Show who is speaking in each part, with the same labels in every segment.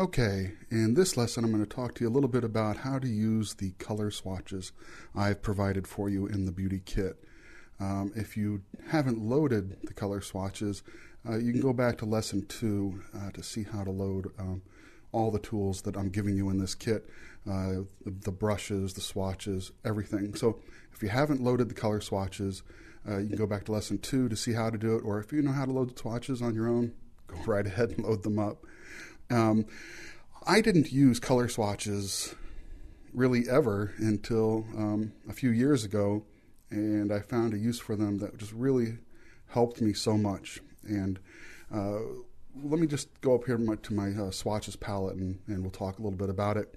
Speaker 1: Okay, in this lesson I'm going to talk to you a little bit about how to use the color swatches I've provided for you in the beauty kit. If you haven't loaded the color swatches, you can go back to lesson 2 to see how to load all the tools that I'm giving you in this kit, the brushes, the swatches, everything. So if you haven't loaded the color swatches, you can go back to lesson 2 to see how to do it, or if you know how to load the swatches on your own, go right ahead and load them up. I didn't use color swatches really ever until a few years ago, and I found a use for them that just really helped me so much. And let me just go up here to my swatches palette, and we'll talk a little bit about it.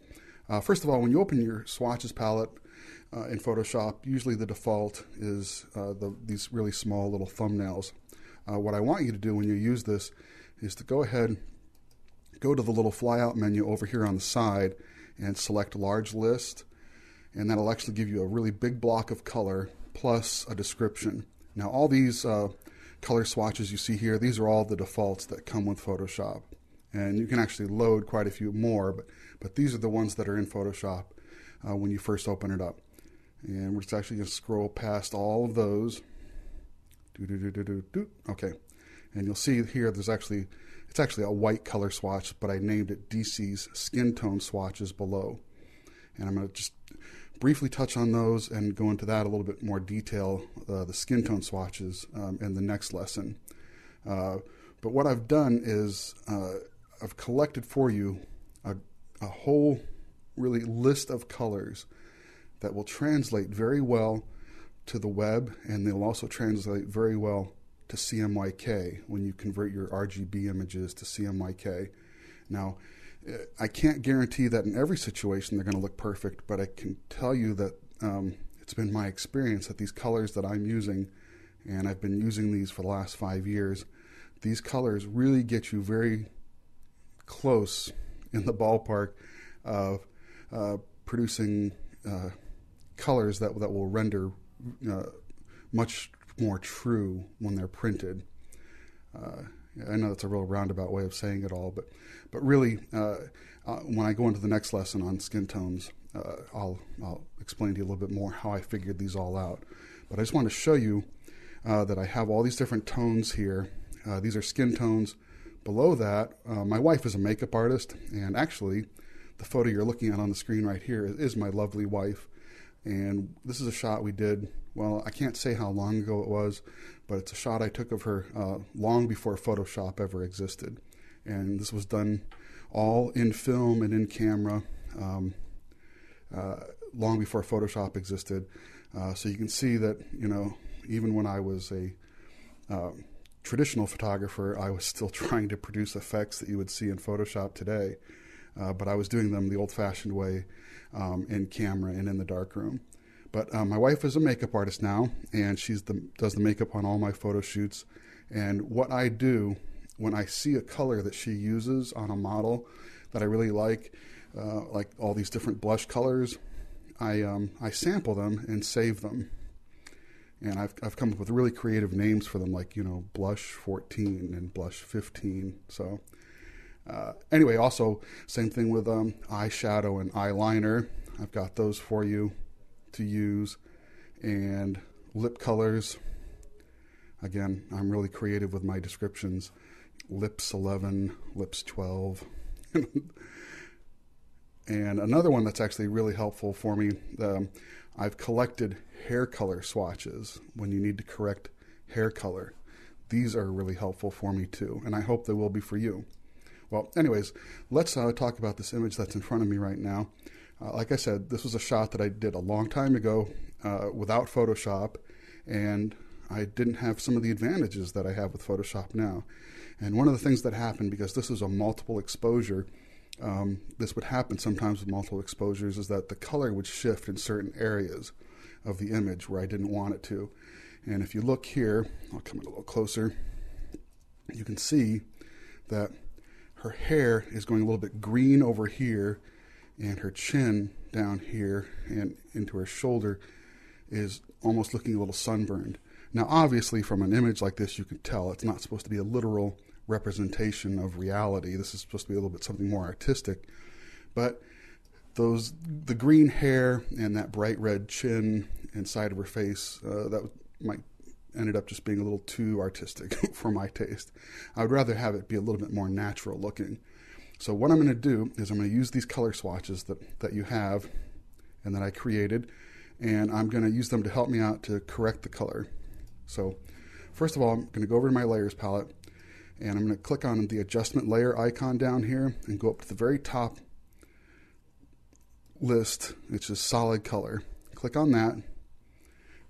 Speaker 1: First of all, when you open your swatches palette in Photoshop, usually the default is these really small little thumbnails. What I want you to do when you use this is to go ahead, go to the little flyout menu over here on the side and select large list, and that'll actually give you a really big block of color plus a description. Now all these color swatches you see here, these are all the defaults that come with Photoshop, and you can actually load quite a few more, but these are the ones that are in Photoshop when you first open it up. And we're just actually going to scroll past all of those. Okay, and you'll see here it's actually a white color swatch, but I named it DC's skin tone swatches below. And I'm going to just briefly touch on those and go into that a little bit more detail, the skin tone swatches in the next lesson. But what I've done is I've collected for you a whole really list of colors that will translate very well to the web, and they'll also translate very well to CMYK when you convert your RGB images to CMYK. Now, I can't guarantee that in every situation they're going to look perfect, but I can tell you that it's been my experience that these colors that I'm using, and I've been using these for the last 5 years, these colors really get you very close in the ballpark of producing colors that will render much more true when they're printed. I know that's a real roundabout way of saying it all, but really, when I go into the next lesson on skin tones, I'll explain to you a little bit more how I figured these all out. But I just want to show you that I have all these different tones here. These are skin tones. Below that, my wife is a makeup artist, and actually, the photo you're looking at on the screen right here is my lovely wife. And this is a shot we did, well, I can't say how long ago it was, but it's a shot I took of her long before Photoshop ever existed. And this was done all in film and in camera long before Photoshop existed. So you can see that, you know, even when I was a traditional photographer, I was still trying to produce effects that you would see in Photoshop today. But I was doing them the old-fashioned way in camera and in the darkroom. But my wife is a makeup artist now, and she does the makeup on all my photo shoots. And what I do when I see a color that she uses on a model that I really like all these different blush colors, I sample them and save them. And I've come up with really creative names for them, like, you know, Blush 14 and Blush 15. So anyway, also same thing with eyeshadow and eyeliner. I've got those for you to use. And lip colors, again, I'm really creative with my descriptions. Lips 11, lips 12. And another one that's actually really helpful for me, I've collected hair color swatches when you need to correct hair color. These are really helpful for me too, and I hope they will be for you. Well, anyways, let's talk about this image that's in front of me right now. Like I said, this was a shot that I did a long time ago without Photoshop, and I didn't have some of the advantages that I have with Photoshop now. And one of the things that happened, because this is a multiple exposure, this would happen sometimes with multiple exposures, is that the color would shift in certain areas of the image where I didn't want it to. And if you look here, I'll come in a little closer, you can see that her hair is going a little bit green over here, and her chin down here and into her shoulder is almost looking a little sunburned. Now obviously from an image like this you can tell it's not supposed to be a literal representation of reality. This is supposed to be a little bit something more artistic, but the green hair and that bright red chin and side of her face, ended up just being a little too artistic for my taste. I would rather have it be a little bit more natural looking. So what I'm going to do is I'm going to use these color swatches that you have and that I created, and I'm going to use them to help me out to correct the color. So first of all, I'm going to go over to my layers palette, and I'm going to click on the adjustment layer icon down here and go up to the very top list, which is solid color. Click on that,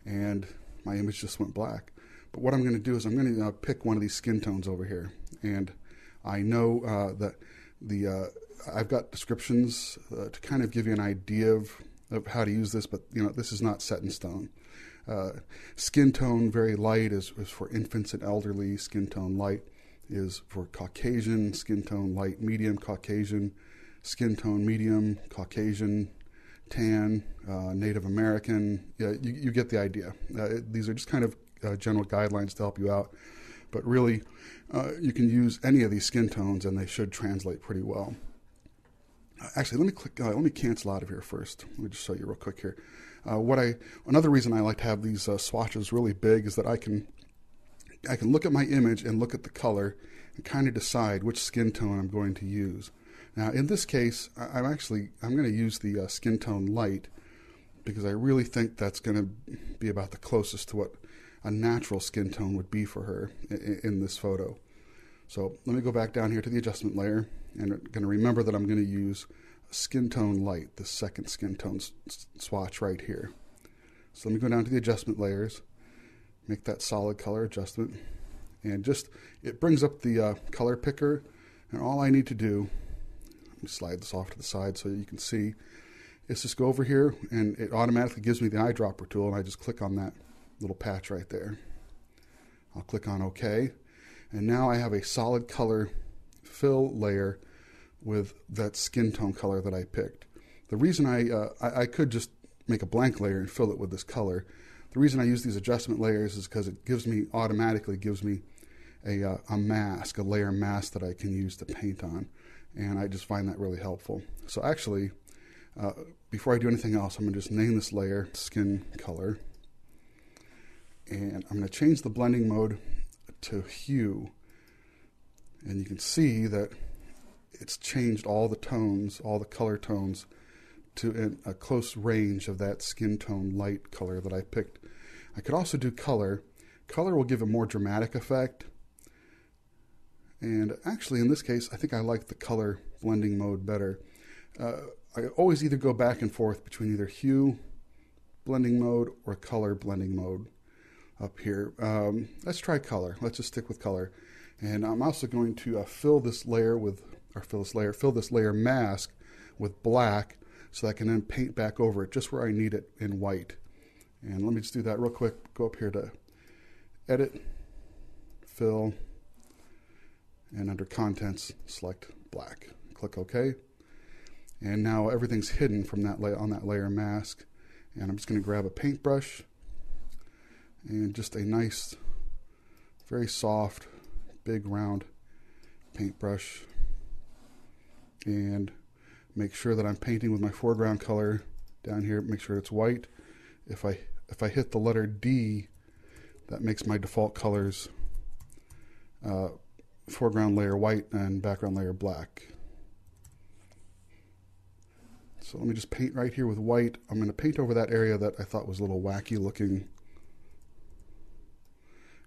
Speaker 1: and my image just went black. But what I'm going to do is I'm going to pick one of these skin tones over here, and I know that I've got descriptions to kind of give you an idea of how to use this, but this is not set in stone. Skin tone very light is for infants and elderly. Skin tone light is for Caucasian. Skin tone light medium Caucasian. Skin tone medium Caucasian. Tan, Native American. Yeah, you get the idea. These are just kind of general guidelines to help you out, but really you can use any of these skin tones and they should translate pretty well. Actually, let me cancel out of here first. Let me just show you real quick here. Another reason I like to have these swatches really big is that I can look at my image and look at the color and kind of decide which skin tone I'm going to use. Now, in this case, I'm going to use the skin tone light because I really think that's going to be about the closest to what a natural skin tone would be for her in this photo. So let me go back down here to the adjustment layer, and I'm going to remember that I'm going to use skin tone light, the second skin tone swatch right here. So let me go down to the adjustment layers, make that solid color adjustment, and it brings up the color picker, and all I need to do, let me slide this off to the side so you can see, is just go over here and it automatically gives me the eyedropper tool, and I just click on that little patch right there. I'll click on OK, and now I have a solid color fill layer with that skin tone color that I picked. The reason I could just make a blank layer and fill it with this color. The reason I use these adjustment layers is because it automatically gives me a mask, a layer mask that I can use to paint on, and I just find that really helpful. So actually, before I do anything else, I'm going to just name this layer skin color, and I'm going to change the blending mode to hue, and you can see that it's changed all the tones, all the color tones, to a close range of that skin tone light color that I picked. I could also do color. Color will give a more dramatic effect, and actually in this case I think I like the color blending mode better. I always either go back and forth between either hue blending mode or color blending mode up here. Let's try color. Let's just stick with color, and I'm also going to fill this layer mask with black, so I can then paint back over it just where I need it in white. And let me just do that real quick. Go up here to Edit, Fill, and under Contents, select black. Click OK. And now everything's hidden from that on that layer mask. And I'm just going to grab a paintbrush and just a nice, very soft, big round paintbrush, and make sure that I'm painting with my foreground color down here. Make sure it's white. If I hit the letter D, that makes my default colors foreground layer white and background layer black. So let me just paint right here with white. I'm going to paint over that area that I thought was a little wacky looking.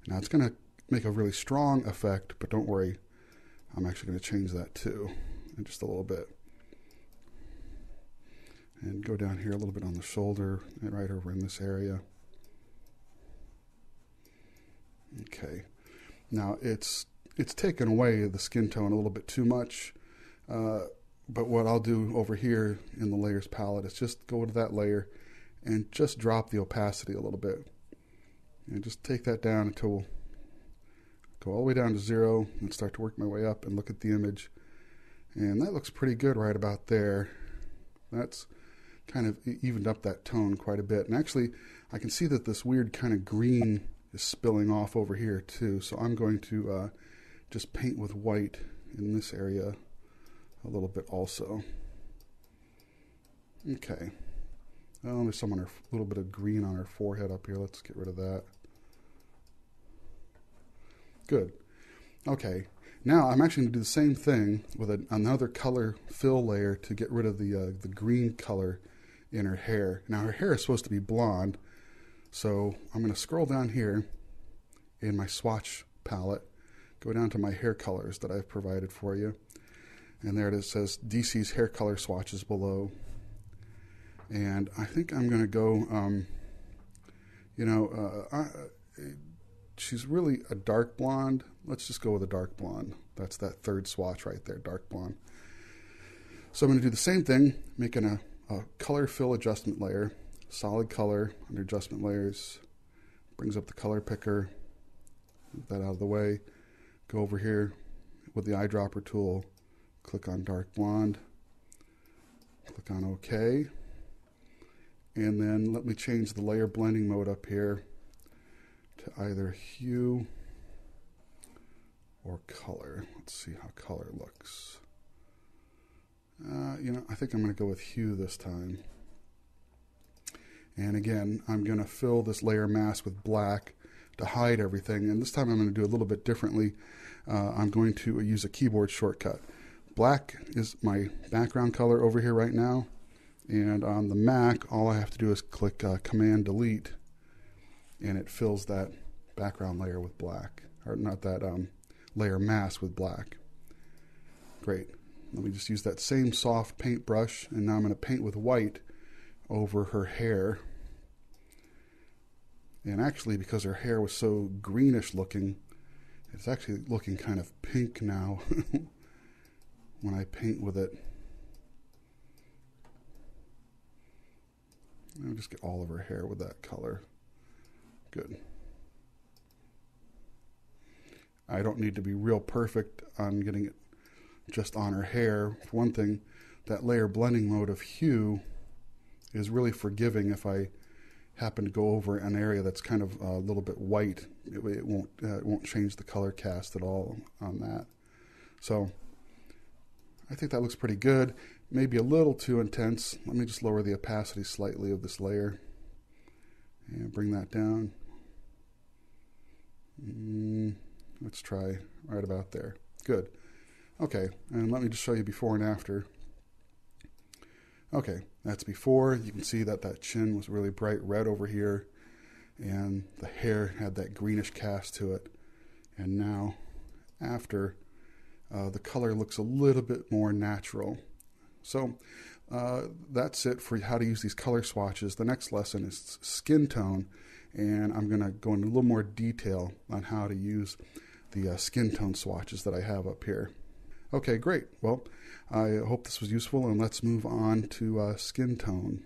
Speaker 1: Now it's going to make a really strong effect, but don't worry, I'm actually going to change that too in just a little bit. And go down here a little bit on the shoulder and right over in this area. Okay, now it's taken away the skin tone a little bit too much, but what I'll do over here in the layers palette is just go to that layer and just drop the opacity a little bit, and just take that down until go all the way down to 0 and start to work my way up and look at the image, and that looks pretty good right about there. That's kind of evened up that tone quite a bit, and actually I can see that this weird kind of green is spilling off over here too, so I'm going to just paint with white in this area a little bit also. Okay. Oh, there's some on a little bit of green on her forehead up here. Let's get rid of that. Good. Okay. Now I'm actually going to do the same thing with another color fill layer to get rid of the green color in her hair. Now her hair is supposed to be blonde, so I'm going to scroll down here in my swatch palette, go down to my hair colors that I've provided for you, and there it is, says DC's hair color swatches below. And I think I'm going to go, she's really a dark blonde. Let's just go with a dark blonde. That's that third swatch right there, dark blonde. So I'm going to do the same thing, making a color fill adjustment layer, solid color under adjustment layers, brings up the color picker, move that out of the way, go over here with the eyedropper tool, click on dark blonde, click on OK. And then let me change the layer blending mode up here to either hue or color. Let's see how color looks. I think I'm going to go with hue this time. And again, I'm going to fill this layer mask with black to hide everything. And this time I'm going to do a little bit differently. I'm going to use a keyboard shortcut. Black is my background color over here right now. And on the Mac, all I have to do is click Command Delete, and it fills that background layer with black, or not that layer mask with black. Great. Let me just use that same soft paint brush, and now I'm going to paint with white over her hair. And actually, because her hair was so greenish looking, it's actually looking kind of pink now when I paint with it. I'll just get all of her hair with that color. Good. I don't need to be real perfect on getting it just on her hair. For one thing, that layer blending mode of hue is really forgiving. If I happen to go over an area that's kind of a little bit white, it won't change the color cast at all on that. So I think that looks pretty good. Maybe a little too intense. Let me just lower the opacity slightly of this layer and bring that down. Let's try right about there. Good. Okay, and let me just show you before and after. Okay, that's before. You can see that that chin was really bright red over here, and the hair had that greenish cast to it. And now, after, the color looks a little bit more natural. So that's it for how to use these color swatches. The next lesson is skin tone, and I'm going to go into a little more detail on how to use the skin tone swatches that I have up here. Okay, great. Well, I hope this was useful, and let's move on to skin tone.